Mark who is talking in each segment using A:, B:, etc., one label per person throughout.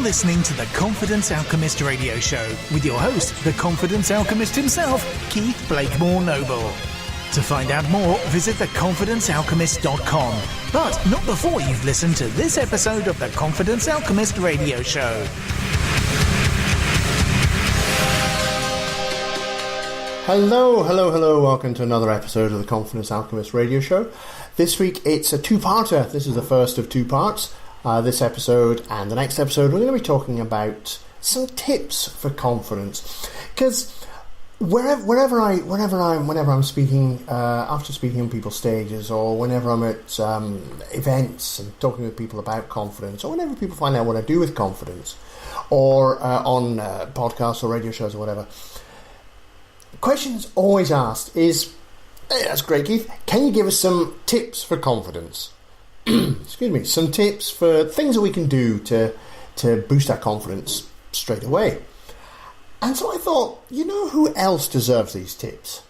A: listening to the Confidence Alchemist radio show with your host, the Confidence Alchemist himself, Keith Blakemore Noble. To find out more, visit theconfidencealchemist.com. But not before you've listened to this episode of the Confidence Alchemist radio show.
B: Hello. Welcome to another episode of the Confidence Alchemist radio show. This week it's a two-parter. This is the first of two parts. This episode and the next episode, we're going to be talking about some tips for confidence. Because whenever I'm speaking, after speaking on people's stages, or whenever I'm at events and talking with people about confidence, or whenever people find out what I do with confidence, or on podcasts or radio shows or whatever, the question that's always asked is, "Hey, that's great, Keith. Can you give us some tips for confidence?" Excuse me, some tips for things that we can do to boost our confidence straight away. And so I thought, you know who else deserves these tips?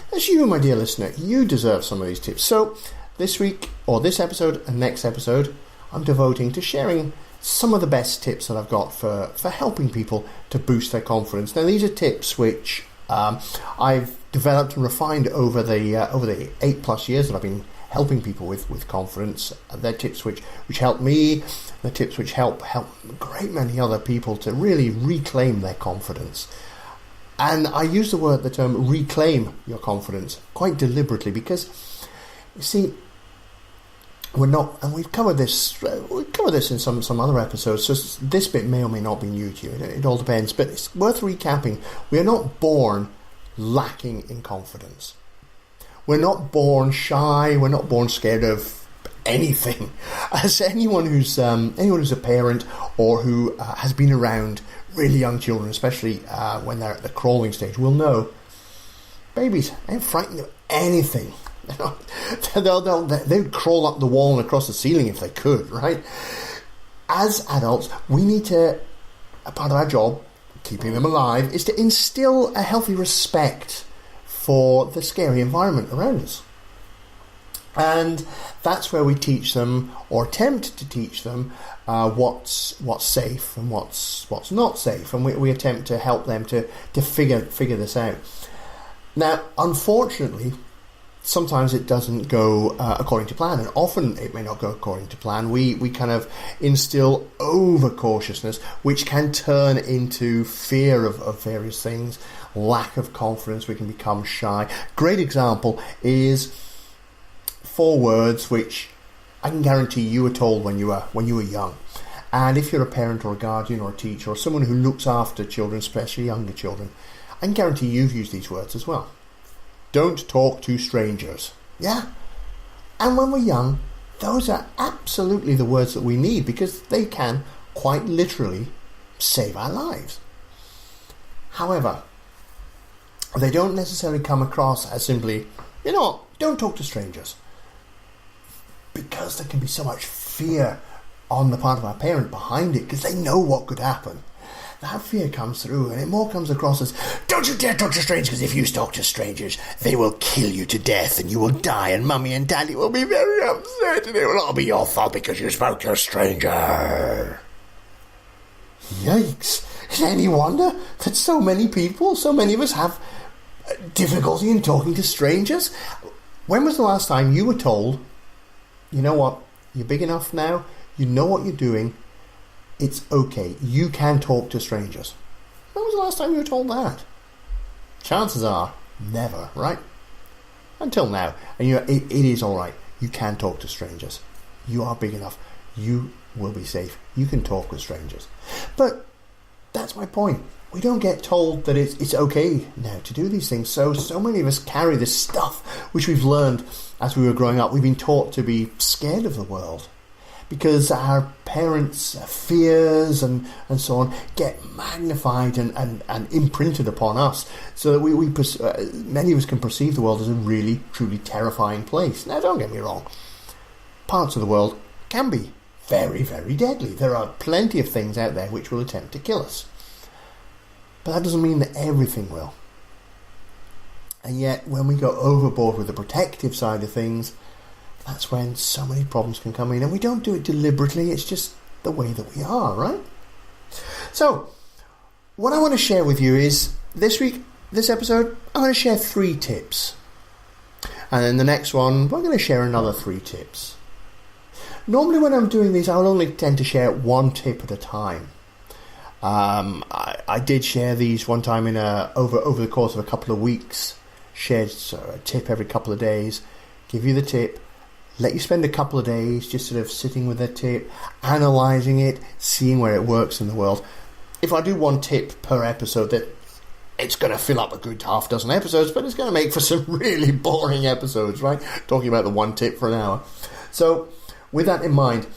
B: That's you, my dear listener. You deserve some of these tips. So this week, or this episode and next episode, I'm devoting to sharing some of the best tips that I've got for helping people to boost their confidence. Now, these are tips which I've developed and refined over the 8+ years that I've been helping people with confidence. They're tips which help me. They're tips which help a great many other people to really reclaim their confidence. And I use the term reclaim your confidence quite deliberately because, you see, we're not, and we've covered this in some other episodes, so this bit may or may not be new to you. It all depends, but it's worth recapping. We are not born lacking in confidence. We're not born shy. We're not born scared of anything. As anyone who's a parent or who has been around really young children, especially when they're at the crawling stage, will know, babies ain't frightened of anything. They'd crawl up the wall and across the ceiling if they could, right? As adults, we need to, a part of our job, keeping them alive, is to instill a healthy respect for the scary environment around us. And that's where we teach them, or attempt to teach them, what's safe and what's not safe, and we attempt to help them to figure this out. Now, unfortunately, sometimes it doesn't go according to plan, and often it may not go according to plan. We kind of instill over-cautiousness, which can turn into fear of various things, lack of confidence. We can become shy. Great example is 4 words which I can guarantee you were told when you were young. And if you're a parent or a guardian or a teacher or someone who looks after children, especially younger children, I can guarantee you've used these words as well. Don't talk to strangers. Yeah? And when we're young, those are absolutely the words that we need because they can quite literally save our lives. However, they don't necessarily come across as simply, don't talk to strangers. Because there can be so much fear on the part of our parent behind it because they know what could happen. That fear comes through and it more comes across as, don't you dare talk to strangers, because if you talk to strangers, they will kill you to death and you will die and mummy and daddy will be very upset and it will all be your fault because you spoke to a stranger. Yikes. Is it any wonder that so many of us have difficulty in talking to strangers? When was the last time you were told, you know what, you're big enough now, you know what you're doing, it's okay, you can talk to strangers? When was the last time you were told that? Chances are, never, right? Until now. And it is alright, you can talk to strangers. You are big enough, you will be safe, you can talk with strangers. But that's my point. We don't get told that it's okay now to do these things. So many of us carry this stuff which we've learned as we were growing up. We've been taught to be scared of the world because our parents' fears and so on get magnified and imprinted upon us, so that many of us can perceive the world as a really, truly terrifying place. Now, don't get me wrong. Parts of the world can be very, very deadly. There are plenty of things out there which will attempt to kill us. But that doesn't mean that everything will. And yet, when we go overboard with the protective side of things, that's when so many problems can come in. And we don't do it deliberately, it's just the way that we are, right? So, what I want to share with you is, this episode, I'm going to share 3 tips. And then the next one, we're going to share another 3 tips. Normally when I'm doing these, I'll only tend to share 1 tip at a time. I did share these one time over the course of a couple of weeks. Shared a tip every couple of days. Give you the tip. Let you spend a couple of days just sort of sitting with the tip, analysing it, seeing where it works in the world. If I do 1 tip per episode, it's going to fill up a good half dozen episodes, but it's going to make for some really boring episodes, right? Talking about the 1 tip for an hour. So, with that in mind,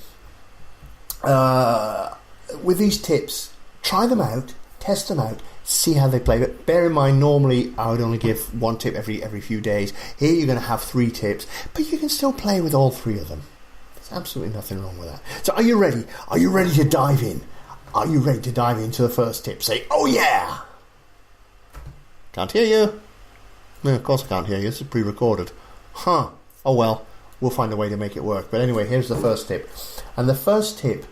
B: with these tips, try them out, test them out, see how they play. But bear in mind, normally I would only give 1 tip every few days. Here you're going to have 3 tips, but you can still play with all 3 of them. There's absolutely nothing wrong with that. So are you ready? Are you ready to dive in? Are you ready to dive into the first tip? Say, oh yeah! Can't hear you. No, of course I can't hear you. This is pre-recorded. Huh. Oh well, we'll find a way to make it work. But anyway, here's the first tip. And the first tip,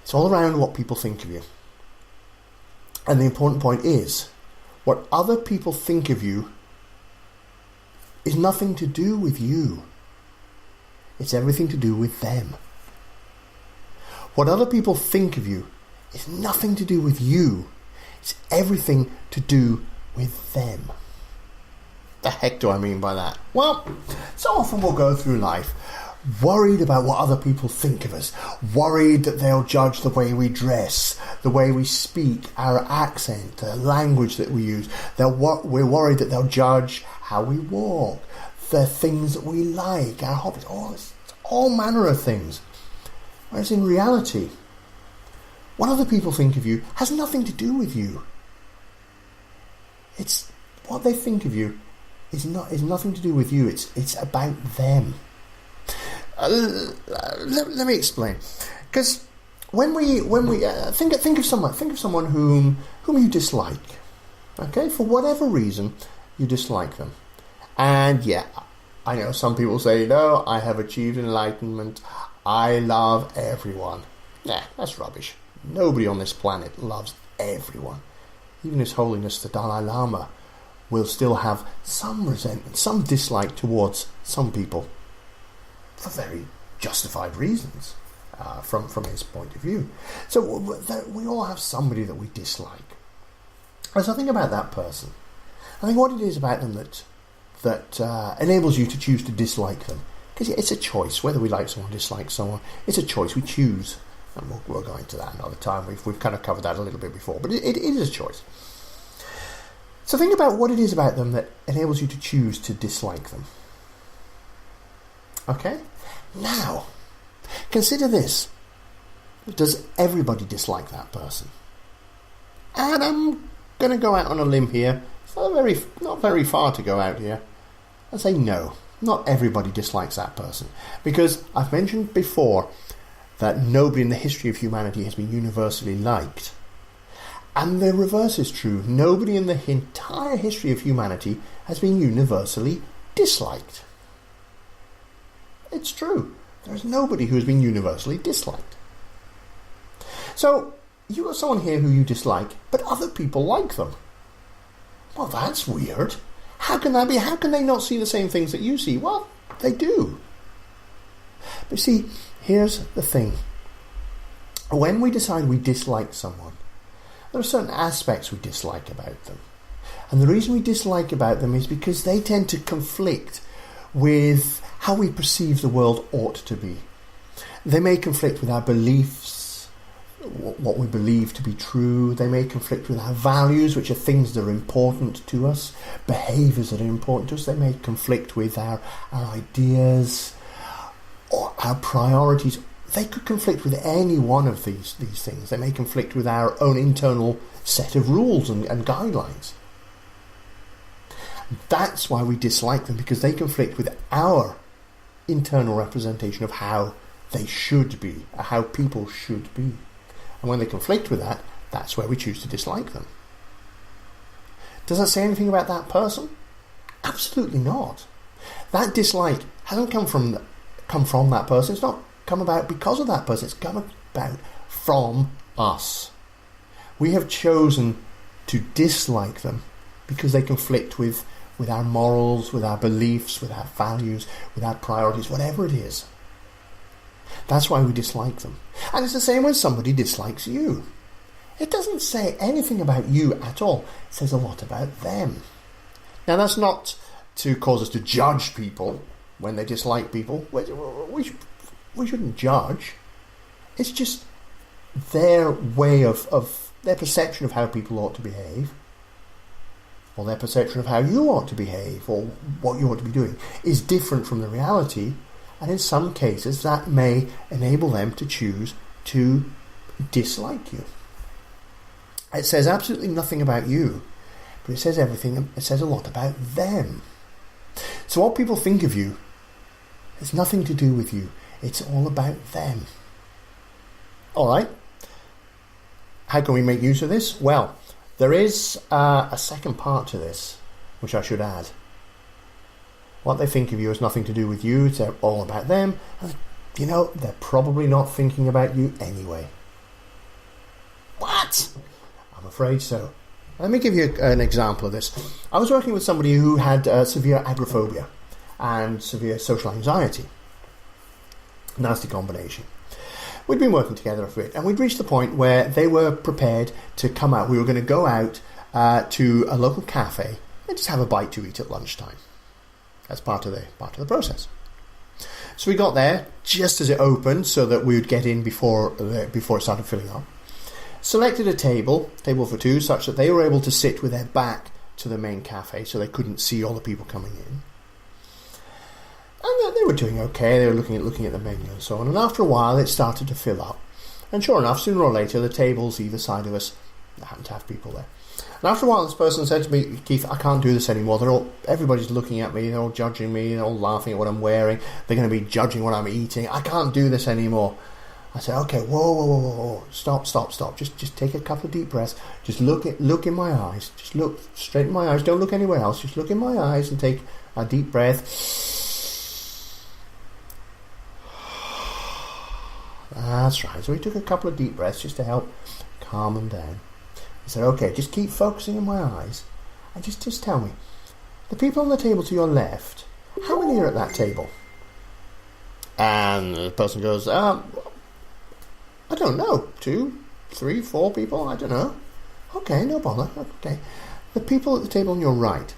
B: it's all around what people think of you. And the important point is, what other people think of you is nothing to do with you. It's everything to do with them. What other people think of you is nothing to do with you. It's everything to do with them. The heck do I mean by that? Well, so often we'll go through life worried about what other people think of us, worried that they'll judge the way we dress, the way we speak, our accent, the language that we use. We're worried that they'll judge how we walk, the things that we like, our hobbies, all manner of things. Whereas in reality, what other people think of you has nothing to do with you. It's what they think of you is nothing to do with you. It's about them. Let me explain. Because when we think of someone whom you dislike, okay, for whatever reason you dislike them, and yeah, I know some people say, no, I have achieved enlightenment. I love everyone. Nah, that's rubbish. Nobody on this planet loves everyone. Even His Holiness the Dalai Lama will still have some resentment, some dislike towards some people for very justified reasons from his point of view. So we all have somebody that we dislike. As I think about that person, I think what it is about them that enables you to choose to dislike them. Because it's a choice, whether we like someone or dislike someone. It's a choice, we choose. And we'll go into that another time. We've kind of covered that a little bit before, but it is a choice. So think about what it is about them that enables you to choose to dislike them. Okay? Now, consider this. Does everybody dislike that person? And I'm going to go out on a limb here. It's not very far to go out here. I say no. Not everybody dislikes that person. Because I've mentioned before that nobody in the history of humanity has been universally liked. And the reverse is true. Nobody in the entire history of humanity has been universally disliked. It's true. There's nobody who has been universally disliked. So, you've got someone here who you dislike, but other people like them. Well, that's weird. How can that be? How can they not see the same things that you see? Well, they do. But see, here's the thing. When we decide we dislike someone, there are certain aspects we dislike about them. And the reason we dislike about them is because they tend to conflict with how we perceive the world ought to be. They may conflict with our beliefs, what we believe to be true. They may conflict with our values, which are things that are important to us, behaviours that are important to us. They may conflict with our ideas or our priorities. They could conflict with any one of these things. They may conflict with our own internal set of rules and guidelines. That's why we dislike them, because they conflict with our internal representation of how they should be, or how people should be. And when they conflict with that, that's where we choose to dislike them. Does that say anything about that person? Absolutely not. That dislike hasn't come from that person. It's not come about because of that person. It's come about from us. We have chosen to dislike them because they conflict with our morals, with our beliefs, with our values, with our priorities, whatever it is. That's why we dislike them. And it's the same when somebody dislikes you. It doesn't say anything about you at all. It says a lot about them. Now, that's not to cause us to judge people when they dislike people. We shouldn't judge. It's just their way of their perception of how people ought to behave, or their perception of how you ought to behave, or what you ought to be doing, is different from the reality. And in some cases, that may enable them to choose to dislike you. It says absolutely nothing about you, but it says everything. It says a lot about them. So what people think of you has nothing to do with you. It's all about them. All right. How can we make use of this? Well, there is a second part to this, which I should add. What they think of you has nothing to do with you. It's all about them. And, they're probably not thinking about you anyway. What? I'm afraid so. Let me give you an example of this. I was working with somebody who had severe agoraphobia and severe social anxiety. Nasty combination. We'd been working together for a bit, and we'd reached the point where they were prepared to come out. We were going to go out to a local cafe and just have a bite to eat at lunchtime. That's part of the process. So we got there just as it opened, so that we would get in before it started filling up. Selected a table for two, such that they were able to sit with their back to the main cafe, so they couldn't see all the people coming in. And they were doing okay. They were looking at the menu and so on. And after a while, it started to fill up. And sure enough, sooner or later, the tables either side of us happened to have people there. And after a while, this person said to me, "Keith, I can't do this anymore. Everybody's looking at me. They're all judging me. They're all laughing at what I'm wearing. They're going to be judging what I'm eating. I can't do this anymore." I said, "Okay, whoa. Stop. Just take a couple of deep breaths. Just look in my eyes. Just look straight in my eyes. Don't look anywhere else. Just look in my eyes and take a deep breath." That's right. So he took a couple of deep breaths just to help calm him down. He said, "Okay, just keep focusing in my eyes and just tell me, the people on the table to your left, how many are at that table?" And the person goes, "I don't know, 2, 3, 4 people, I don't know." "Okay, no bother. Okay. The people at the table on your right,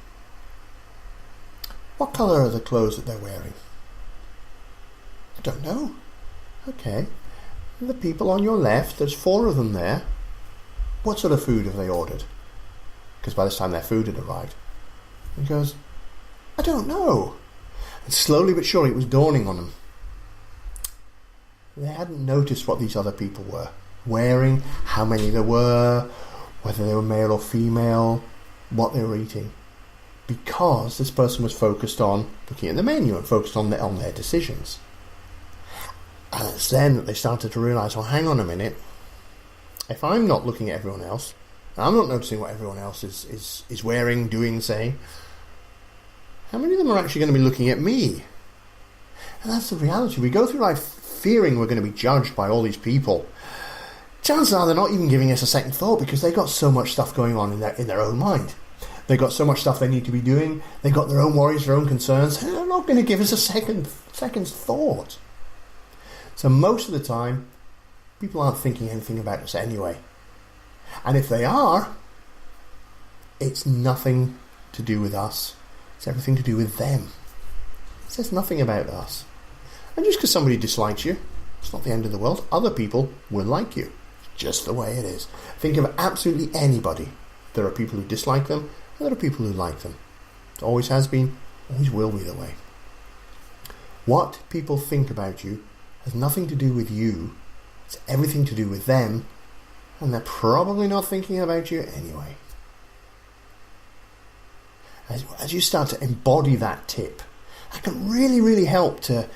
B: what colour are the clothes that they're wearing?" "I don't know." "Okay. The people on your left, there's 4 of them there. What sort of food have they ordered?" Because by this time their food had arrived. He goes, "I don't know." And slowly but surely it was dawning on them. They hadn't noticed what these other people were wearing, how many there were, whether they were male or female, what they were eating. Because this person was focused on looking at the menu and focused on their decisions. And it's then that they started to realise, well, hang on a minute. If I'm not looking at everyone else, and I'm not noticing what everyone else is wearing, doing, saying, how many of them are actually going to be looking at me? And that's the reality. We go through life fearing we're going to be judged by all these people. Chances are they're not even giving us a second thought, because they've got so much stuff going on in their own mind. They've got so much stuff they need to be doing. They've got their own worries, their own concerns. They're not going to give us a second's thought. So most of the time, people aren't thinking anything about us anyway. And if they are, it's nothing to do with us. It's everything to do with them. It says nothing about us. And just because somebody dislikes you, it's not the end of the world. Other people will like you. It's just the way it is. Think of absolutely anybody. There are people who dislike them, and there are people who like them. It always has been, always will be the way. What people think about you has nothing to do with you. It's everything to do with them, and they're probably not thinking about you anyway. As you start to embody that tip, that can really, really help to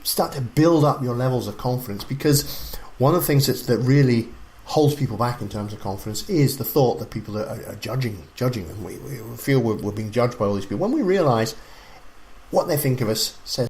B: start to build up your levels of confidence, because one of the things that really holds people back in terms of confidence is the thought that people are judging them. We feel we're being judged by all these people. When we realise what they think of us says